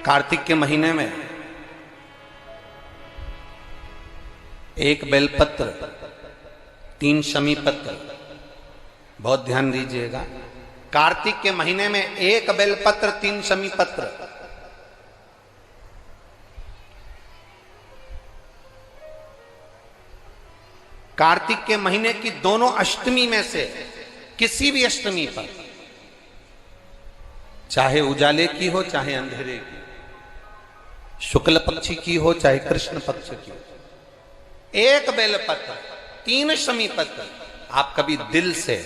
कार्तिक के महीने में एक बेलपत्र, 3 शमी पत्र, बहुत ध्यान दीजिएगा। कार्तिक के महीने में एक बेलपत्र, 3 शमी पत्र। कार्तिक के महीने की दोनों अष्टमी में से किसी भी अष्टमी पर, चाहे उजाले की हो चाहे अंधेरे की, शुक्ल पक्ष की हो चाहे कृष्ण पक्ष की, एक बेलपत्र, 3 शमी पत्र। आप कभी दिल से,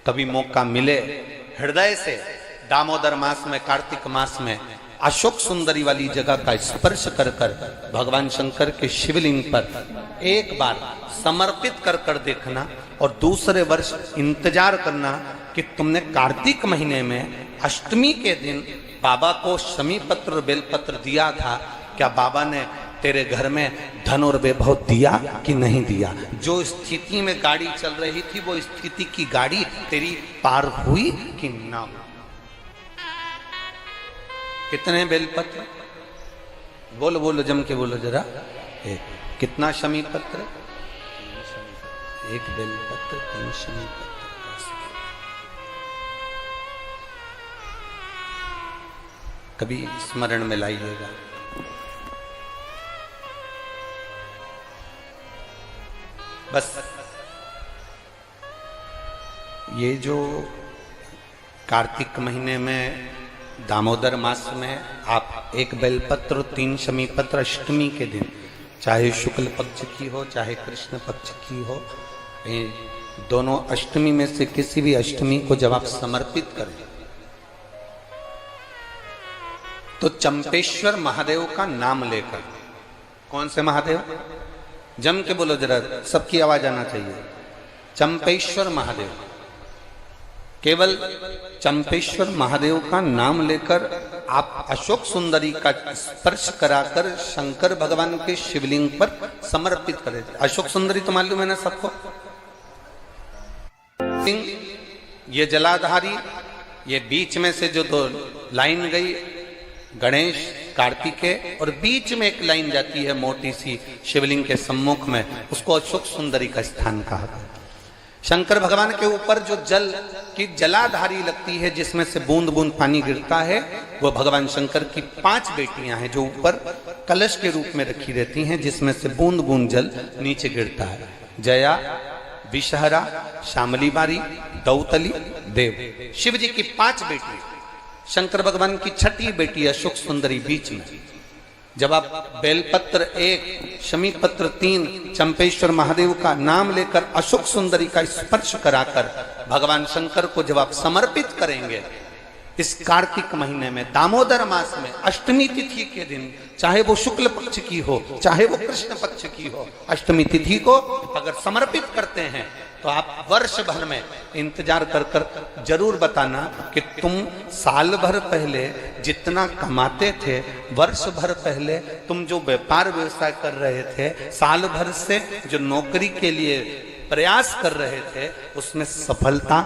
कभी मौका मिले हृदय से, दामोदर मास में, कार्तिक मास में अशोक सुंदरी वाली जगह का स्पर्श कर कर भगवान शंकर के शिवलिंग पर एक बार समर्पित कर कर देखना, और दूसरे वर्ष इंतजार करना कि तुमने कार्तिक महीने में अष्टमी के दिन बाबा को शमी पत्र बेलपत्र दिया था, क्या बाबा ने तेरे घर में धन और वैभव दिया कि नहीं दिया? जो स्थिति में गाड़ी चल रही थी वो स्थिति की गाड़ी तेरी पार हुई कि ना हुई? कितने बेलपत्र? बोलो बोलो, जम के बोलो जरा। कितना शमी पत्र? एक बेलपत्र, 3 शमी पत्र। कभी स्मरण में लाइएगा। बस ये जो कार्तिक महीने में, दामोदर मास में आप एक बेलपत्र, 3 शमी पत्र अष्टमी के दिन, चाहे शुक्ल पक्ष की हो चाहे कृष्ण पक्ष की हो, दोनों अष्टमी में से किसी भी अष्टमी को जब आप समर्पित करें तो चंपेश्वर महादेव का नाम लेकर, कौन से महादेव? जम के बोलो जरा, सबकी आवाज आना चाहिए। चंपेश्वर महादेव, केवल चंपेश्वर महादेव का नाम लेकर आप अशोक सुंदरी का स्पर्श कराकर शंकर भगवान के शिवलिंग पर समर्पित करें। अशोक सुंदरी तो मालूम है ना सबको? ये जलाधारी, ये बीच में से जो 2 लाइन गई, गणेश कार्तिकेय, और बीच में एक लाइन जाती है मोटी सी शिवलिंग के सम्मुख में, उसको अशोक सुंदरी का स्थान कहा। शंकर भगवान के ऊपर जो जल की जलाधारी लगती है, जिसमें से बूंद बूंद पानी गिरता है, वो भगवान शंकर की 5 बेटियां हैं जो ऊपर कलश के रूप में रखी रहती हैं, जिसमें से बूंद बूंद जल नीचे गिरता है। जया, विषहरा, शामली बारी, दौतली, देव। शिव जी की 5 बेटी, शंकर भगवान की 6ठी बेटी अशोक सुंदरी बीच में। जब आप बेलपत्र 1, शमी पत्र 3, चंपेश्वर महादेव का नाम लेकर अशोक सुंदरी का स्पर्श कराकर भगवान शंकर को जब आप समर्पित करेंगे इस कार्तिक महीने में, दामोदर मास में, अष्टमी तिथि के दिन, चाहे वो शुक्ल पक्ष की हो चाहे वो कृष्ण पक्ष की हो, अष्टमी तिथि को अगर समर्पित करते हैं तो आप वर्ष भर में इंतजार कर कर जरूर बताना कि तुम साल भर पहले जितना कमाते थे, वर्ष भर पहले तुम जो व्यापार व्यवसाय कर रहे थे, साल भर से जो नौकरी के लिए प्रयास कर रहे थे, उसमें सफलता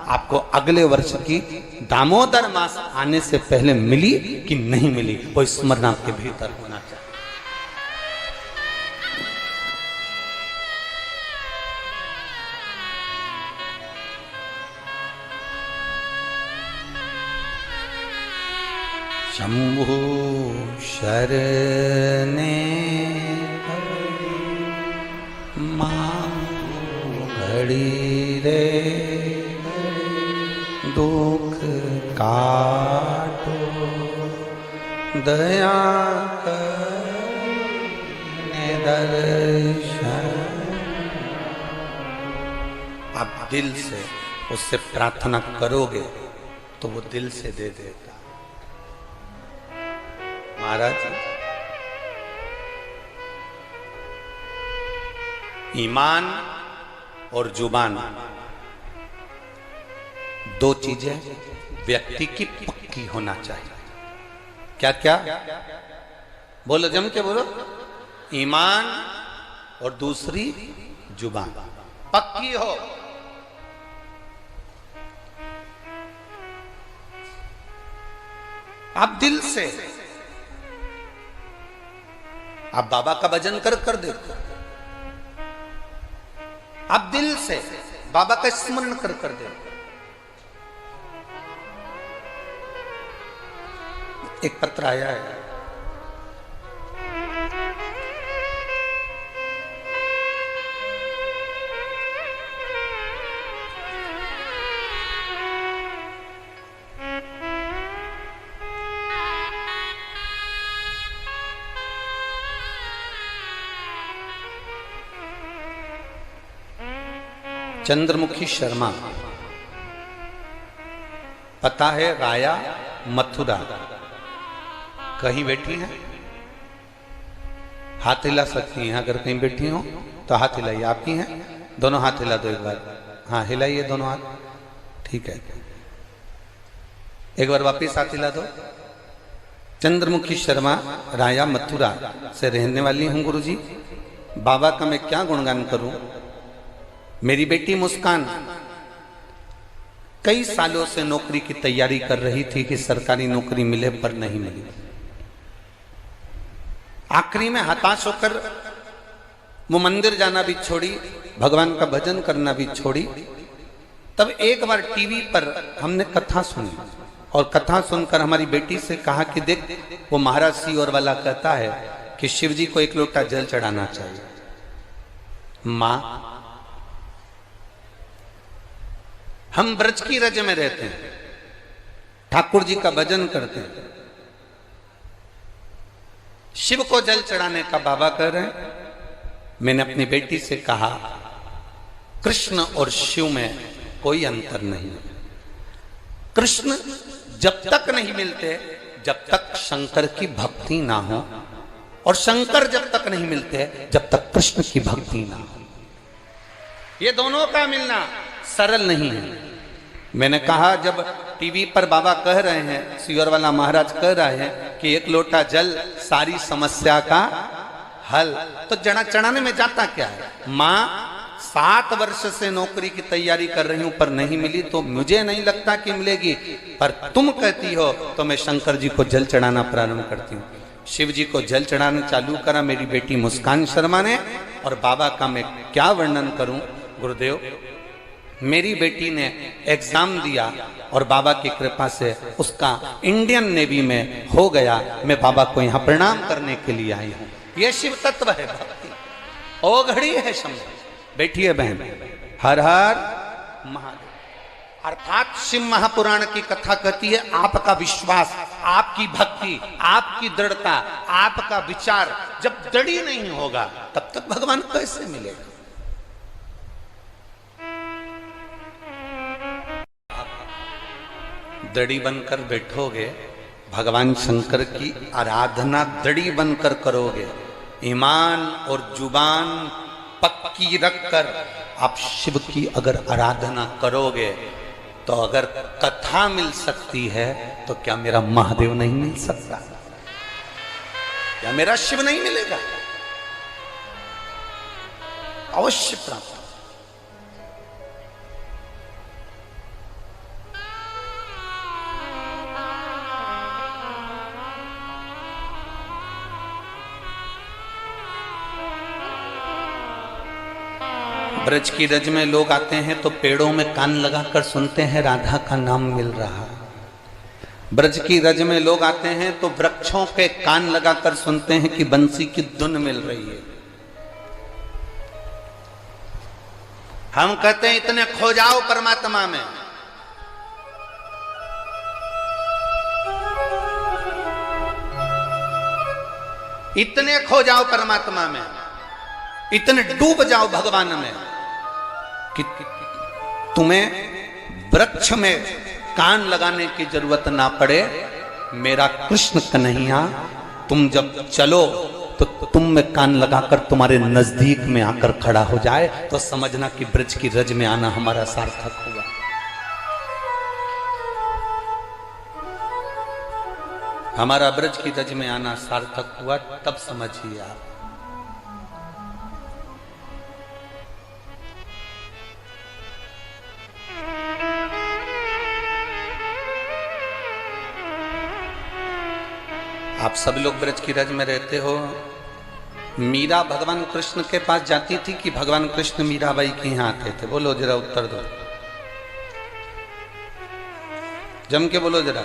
आपको अगले वर्ष की दामोदर मास आने से पहले मिली कि नहीं मिली, वो स्मरण आपके भीतर होना चाहिए। शंभु शरणे घड़ी रे दुख काटो, दया करने दर्शन। आप दिल से उससे प्रार्थना करोगे तो वो दिल से दे देगा। महाराज, ईमान और जुबान 2 चीजें व्यक्ति की पक्की होना चाहिए। क्या क्या? बोलो, जम के बोलो। ईमान और दूसरी जुबान पक्की हो। आप दिल से आप बाबा का भजन कर कर देखो, आप दिल से बाबा का स्मरण कर कर देखो। एक पत्र आया है, चंद्रमुखी शर्मा, पता है राया मथुरा, कहीं बैठी हैं? हाथ हिला सकती हैं अगर कहीं बैठी हो तो हाथ हिलाइए। आप ही हैं? दोनों हाथ हिला दो एक बार। हाँ हिलाइए दोनों हाथ, ठीक है। एक बार वापिस हाथ हिला दो। चंद्रमुखी शर्मा, राया मथुरा से रहने वाली हूं गुरुजी। बाबा का मैं क्या गुणगान करूं। मेरी बेटी मुस्कान कई सालों से नौकरी की तैयारी कर रही थी कि सरकारी नौकरी मिले, पर नहीं मिली। आखिरी में हताश होकर वो मंदिर जाना भी छोड़ी, भगवान का भजन करना भी छोड़ी। तब एक बार टीवी पर हमने कथा सुनी और कथा सुनकर हमारी बेटी से कहा कि देख, वो महाराज सियोर वाला कहता है कि शिव जी को एक लोटा जल चढ़ाना चाहिए। मां, हम ब्रज की रज में रहते हैं, ठाकुर जी का भजन करते हैं, शिव को जल चढ़ाने का बाबा कह रहे हैं। मैंने अपनी बेटी से कहा, कृष्ण और शिव में कोई अंतर नहीं है। कृष्ण जब तक नहीं मिलते जब तक शंकर की भक्ति ना हो, और शंकर जब तक नहीं मिलते जब तक कृष्ण की भक्ति ना हो। ये दोनों का मिलना सरल नहीं है। मैंने कहा, जब टीवी पर बाबा कह रहे हैं, सियोर वाला महाराज कह रहे हैं कि एक लोटा जल सारी समस्या का हल, तो जड़ा चढ़ाने में जाता क्या है। मां 7 वर्ष से नौकरी की तैयारी कर रही हूं पर नहीं मिली, तो मुझे नहीं लगता कि मिलेगी, पर तुम कहती हो तो मैं शंकर जी को जल चढ़ाना प्रारंभ करती हूँ। शिव जी को जल चढ़ाना चालू करा मेरी बेटी मुस्कान शर्मा ने। और बाबा का मैं क्या वर्णन करूं गुरुदेव। मेरी बेटी ने एग्जाम दिया और बाबा की कृपा से उसका इंडियन नेवी में हो गया। मैं बाबा को यहाँ प्रणाम करने के लिए आई हूँ। ये शिव तत्व है भक्ति, ओ घड़ी है शंभु। बैठिए बहन। हर हर महादेव। अर्थात शिव महापुराण की कथा कहती है, आपका विश्वास, आपकी भक्ति, आपकी दृढ़ता, आपका विचार जब दृढ़ नहीं होगा तब तक भगवान कैसे मिलेगा। दड़ी बनकर बैठोगे, भगवान शंकर की आराधना दड़ी बनकर करोगे, ईमान और जुबान पक्की रखकर आप शिव की अगर आराधना करोगे, तो अगर कथा मिल सकती है तो क्या मेरा महादेव नहीं मिल सकता? क्या मेरा शिव नहीं मिलेगा? अवश्य प्राप्त। ब्रज की रज में लोग आते हैं तो पेड़ों में कान लगाकर सुनते हैं राधा का नाम मिल रहा। ब्रज की रज में लोग आते हैं तो वृक्षों पे कान लगाकर सुनते हैं कि बंसी की धुन मिल रही है। हम कहते हैं इतने खो जाओ परमात्मा में। इतने खो जाओ परमात्मा में, इतने डूब जाओ भगवान में कि तुम्हें वृक्ष में कान लगाने की जरूरत ना पड़े। मेरा कृष्ण कन्हैया तुम जब चलो तो तुम में कान लगाकर तुम्हारे नजदीक में आकर खड़ा हो जाए, तो समझना कि ब्रज की रज में आना हमारा सार्थक हुआ। हमारा ब्रज की रज में आना सार्थक हुआ, तब समझिए आप। आप सब लोग ब्रज की रज में रहते हो, मीरा भगवान कृष्ण के पास जाती थी कि भगवान कृष्ण मीराबाई के यहाँ आते थे? बोलो जरा, उत्तर दो, जम के बोलो जरा।